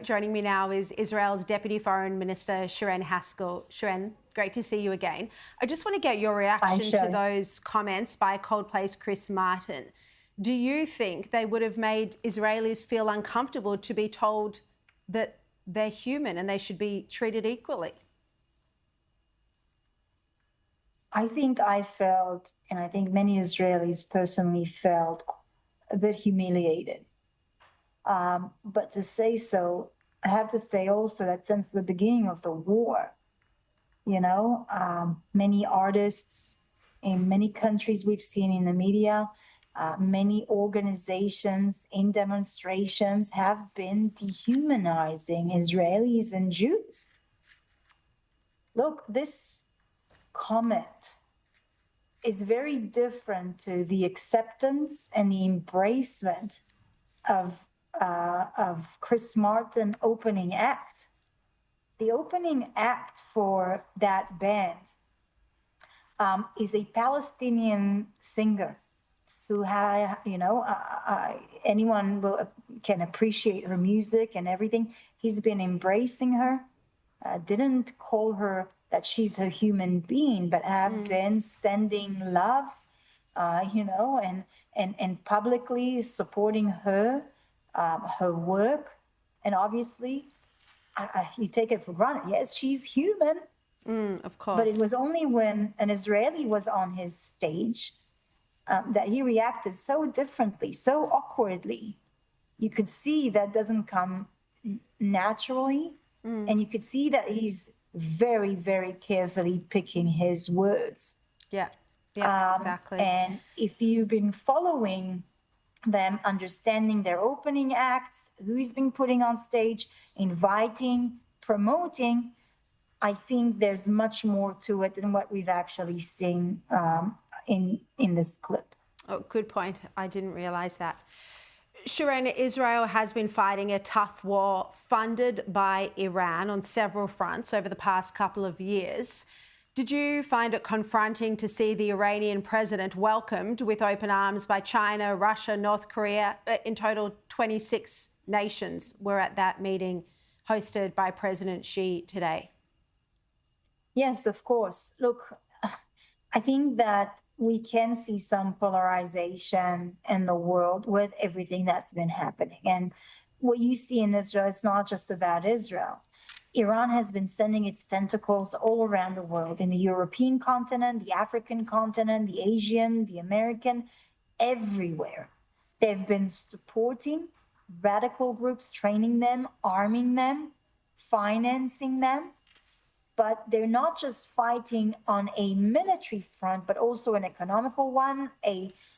Joining me now is Israel's Deputy Foreign Minister, Sharren Haskel. Sharren, great to see you again. I just want to get your reaction to those comments by Coldplay's Chris Martin. Do you think they would have made Israelis feel uncomfortable to be told that they're human and they should be treated equally? I think I felt, and I think many Israelis personally felt, a bit humiliated. But to say so, I have to say also that since the beginning of the war, many artists in many countries we've seen in the media, many organizations in demonstrations have been dehumanizing Israelis and Jews. Look, this comment is very different to the acceptance and the embracement of Chris Martin opening act. The opening act for that band is a Palestinian singer who anyone can appreciate her music and everything. He's been embracing her, didn't call her that she's a human being, but have been sending love, and publicly supporting her, her work. And obviously, you take it for granted. Yes, she's human. Of course. But it was only when an Israeli was on his stage that he reacted so differently, so awkwardly. You could see that doesn't come naturally. And you could see that he's very, very carefully picking his words. Yeah, exactly. And if you've been following them, understanding their opening acts, who he's been putting on stage, inviting, promoting, I think there's much more to it than what we've actually seen in this clip. Oh, good point. I didn't realise that. Sharren, Israel has been fighting a tough war funded by Iran on several fronts over the past couple of years. Did you find it confronting to see the Iranian president welcomed with open arms by China, Russia, North Korea? In total, 26 nations were at that meeting hosted by President Xi today. Yes, of course. Look, I think that we can see some polarization in the world with everything that's been happening. And what you see in Israel, it's not just about Israel. Iran has been sending its tentacles all around the world, in the European continent, the African continent, the Asian, the American, everywhere. They've been supporting radical groups, training them, arming them, financing them. But they're not just fighting on a military front, but also an economical one,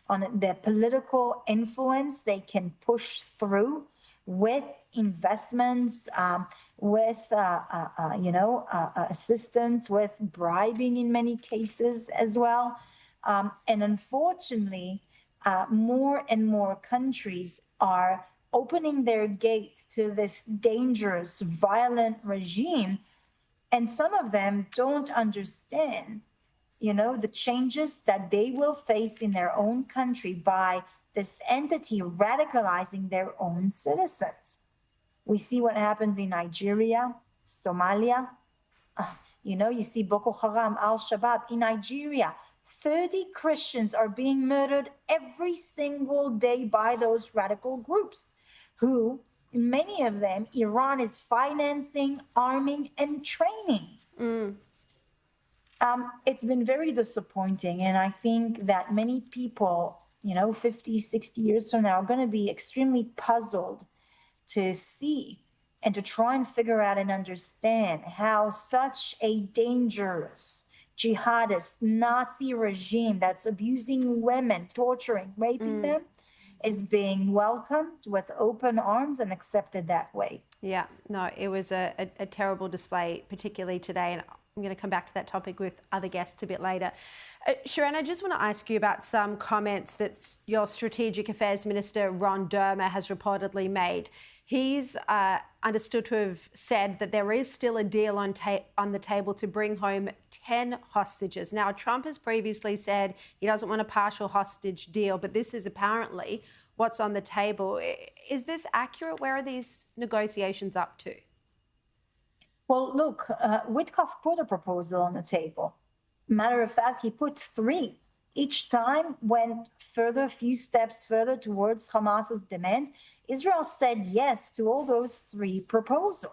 on the political influence they can push through with investments, with assistance, with bribing in many cases as well. And unfortunately, more and more countries are opening their gates to this dangerous, violent regime. And some of them don't understand, the changes that they will face in their own country by this entity radicalizing their own citizens. We see what happens in Nigeria, Somalia. You see Boko Haram, Al-Shabaab in Nigeria. 30 Christians are being murdered every single day by those radical groups who, many of them, Iran is financing, arming, and training. It's been very disappointing. And I think that many people, 50, 60 years from now, are going to be extremely puzzled to see and to try and figure out and understand how such a dangerous jihadist Nazi regime that's abusing women, torturing, raping them, is being welcomed with open arms and accepted that way. Yeah, no, it was a terrible display, particularly today. And I'm going to come back to that topic with other guests a bit later. Sharren, I just want to ask you about some comments that your Strategic Affairs Minister, Ron Dermer, has reportedly made. He's understood to have said that there is still a deal on the table to bring home 10 hostages. Now, Trump has previously said he doesn't want a partial hostage deal, but this is apparently what's on the table. Is this accurate? Where are these negotiations up to? Well, look, Witkoff put a proposal on the table. Matter of fact, he put 3. Each time went a few steps further towards Hamas's demands. Israel said yes to all those 3 proposals.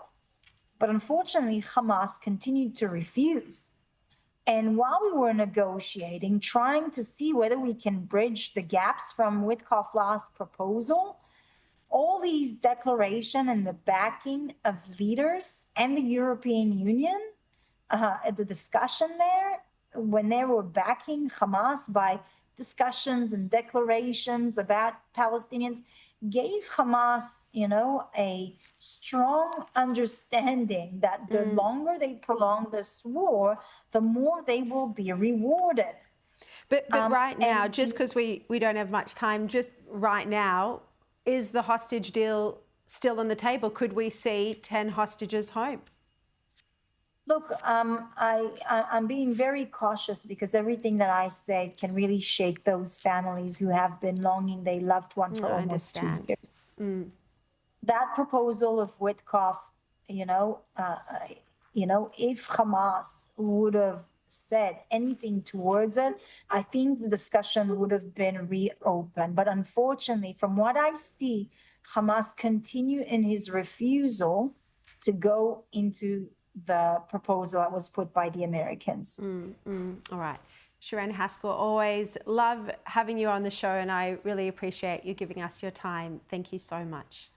But unfortunately, Hamas continued to refuse. And while we were negotiating, trying to see whether we can bridge the gaps from Witkoff's last proposal, all these declarations and the backing of leaders and the European Union, the discussion there, when they were backing Hamas by discussions and declarations about Palestinians, gave Hamas, a strong understanding that the longer they prolong this war, the more they will be rewarded. But right now, just because we don't have much time, just right now, is the hostage deal still on the table? Could we see 10 hostages home? Look, I'm being very cautious because everything that I say can really shake those families who have been longing their loved one for almost 2 years. That proposal of Witkoff, if Hamas would have said anything towards it, I think the discussion would have been reopened. But unfortunately, from what I see, Hamas continue in his refusal to go into the proposal that was put by the Americans. All right. Sharren Haskel, always love having you on the show, and I really appreciate you giving us your time. Thank you so much.